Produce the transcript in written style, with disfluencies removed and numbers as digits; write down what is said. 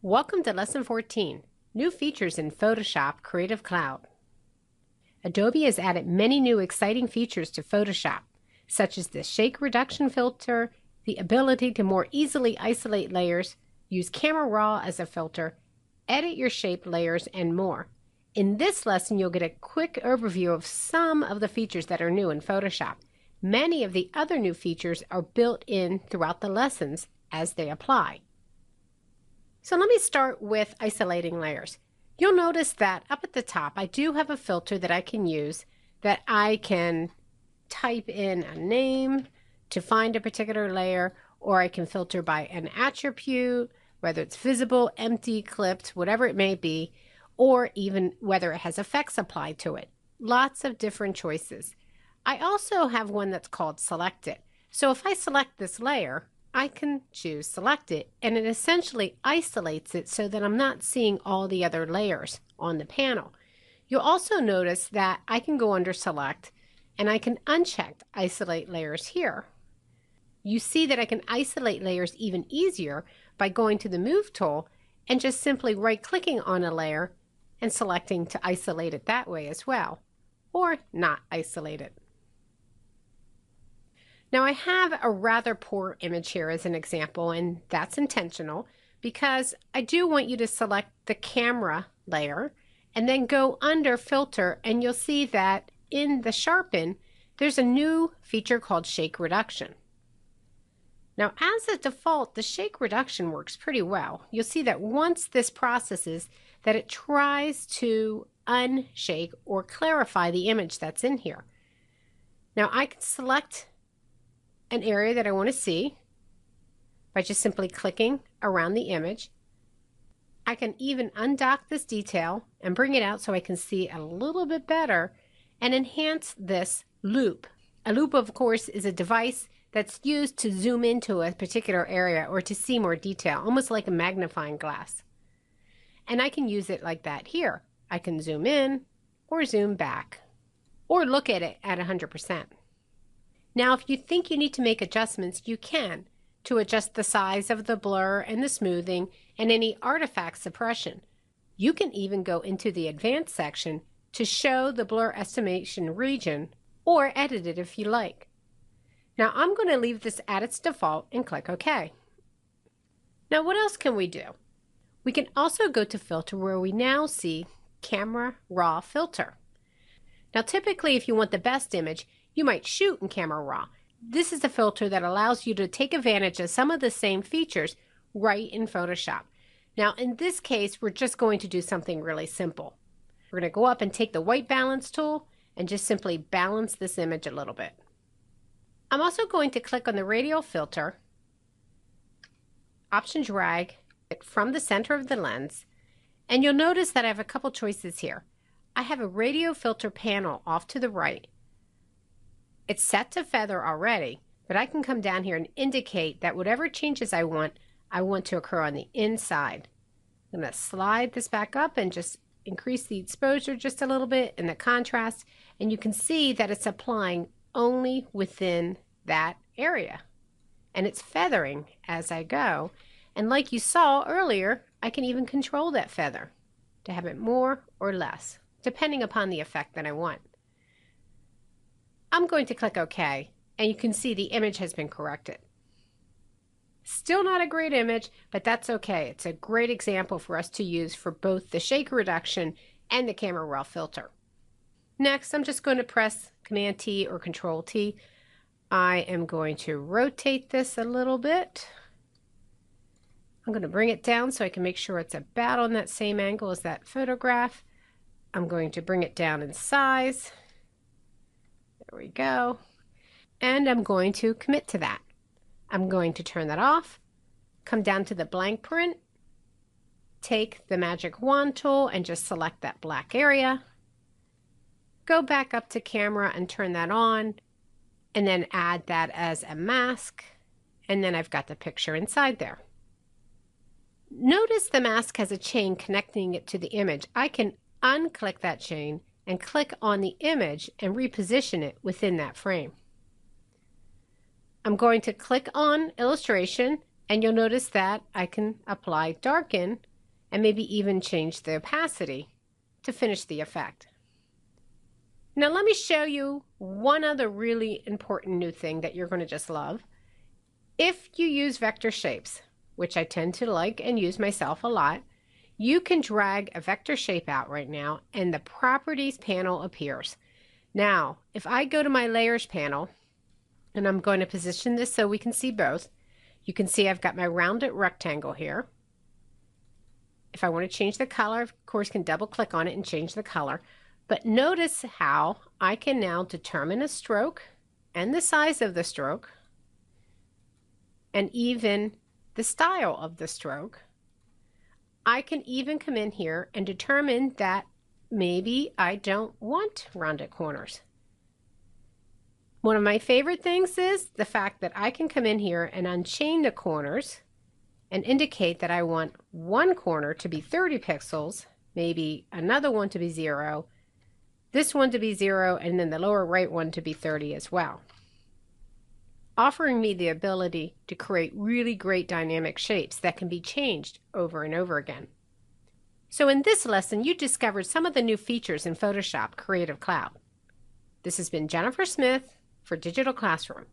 Welcome to Lesson 14, New Features in Photoshop Creative Cloud. Adobe has added many new exciting features to Photoshop, such as the shake reduction filter, the ability to more easily isolate layers, use Camera Raw as a filter, edit your shape layers, and more. In this lesson, you'll get a quick overview of some of the features that are new in Photoshop. Many of the other new features are built in throughout the lessons as they apply. So let me start with isolating layers. You'll notice that up at the top, I do have a filter that I can use that I can type in a name to find a particular layer, or I can filter by an attribute, whether it's visible, empty, clipped, whatever it may be, or even whether it has effects applied to it. Lots of different choices. I also have one that's called Select It. So if I select this layer, I can choose Select It, and it essentially isolates it so that I'm not seeing all the other layers on the panel. You'll also notice that I can go under Select, and I can uncheck Isolate Layers here. You see that I can isolate layers even easier by going to the Move tool and just simply right-clicking on a layer and selecting to isolate it that way as well, or not isolate it. Now I have a rather poor image here as an example, and that's intentional because I do want you to select the camera layer and then go under Filter, and you'll see that in the Sharpen there's a new feature called Shake Reduction. Now as a default, the Shake Reduction works pretty well. You'll see that once this processes, that it tries to unshake or clarify the image that's in here. Now I can select an area that I want to see by just simply clicking around the image. I can even undock this detail and bring it out so I can see a little bit better and enhance this loop. A loop, of course, is a device that's used to zoom into a particular area or to see more detail, almost like a magnifying glass. And I can use it like that here. I can zoom in or zoom back or look at it at 100%. Now, if you think you need to make adjustments, you can to adjust the size of the blur and the smoothing and any artifact suppression. You can even go into the Advanced section to show the blur estimation region or edit it if you like. Now, I'm going to leave this at its default and click OK. Now, what else can we do? We can also go to Filter, where we now see Camera Raw Filter. Now, typically, if you want the best image, you might shoot in Camera Raw. This is a filter that allows you to take advantage of some of the same features right in Photoshop. Now in this case, we're just going to do something really simple. We're going to go up and take the white balance tool and just simply balance this image a little bit. I'm also going to click on the radial filter, Option drag it from the center of the lens, and you'll notice that I have a couple choices here. I have a radial filter panel off to the right. It's set to feather already, but I can come down here and indicate that whatever changes I want to occur on the inside. I'm going to slide this back up and just increase the exposure just a little bit and the contrast, and you can see that it's applying only within that area. And it's feathering as I go. And like you saw earlier, I can even control that feather to have it more or less, depending upon the effect that I want. I'm going to click OK, and you can see the image has been corrected. Still not a great image, but that's okay. It's a great example for us to use for both the shake reduction and the Camera Raw filter. Next, I'm just going to press Command T or Control T. I am going to rotate this a little bit. I'm going to bring it down so I can make sure it's about on that same angle as that photograph. I'm going to bring it down in size. There we go. And I'm going to commit to that. I'm going to turn that off, come down to the blank print, take the magic wand tool and just select that black area, go back up to camera and turn that on, and then add that as a mask, and then I've got the picture inside there. Notice the mask has a chain connecting it to the image. I can unclick that chain and click on the image and reposition it within that frame. I'm going to click on Illustration, and you'll notice that I can apply Darken and maybe even change the opacity to finish the effect. Now let me show you one other really important new thing that you're going to just love. If you use vector shapes, which I tend to like and use myself a lot, you can drag a vector shape out right now and the properties panel appears. Now, if I go to my layers panel, and I'm going to position this so we can see both, you can see I've got my rounded rectangle here. If I want to change the color, of course, can double click on it and change the color. But notice how I can now determine a stroke and the size of the stroke and even the style of the stroke. I can even come in here and determine that maybe I don't want rounded corners. One of my favorite things is the fact that I can come in here and unchain the corners and indicate that I want one corner to be 30 pixels, maybe another one to be 0, this one to be 0, and then the lower right one to be 30 as well, offering me the ability to create really great dynamic shapes that can be changed over and over again. So in this lesson, you discovered some of the new features in Photoshop Creative Cloud. This has been Jennifer Smith for Digital Classroom.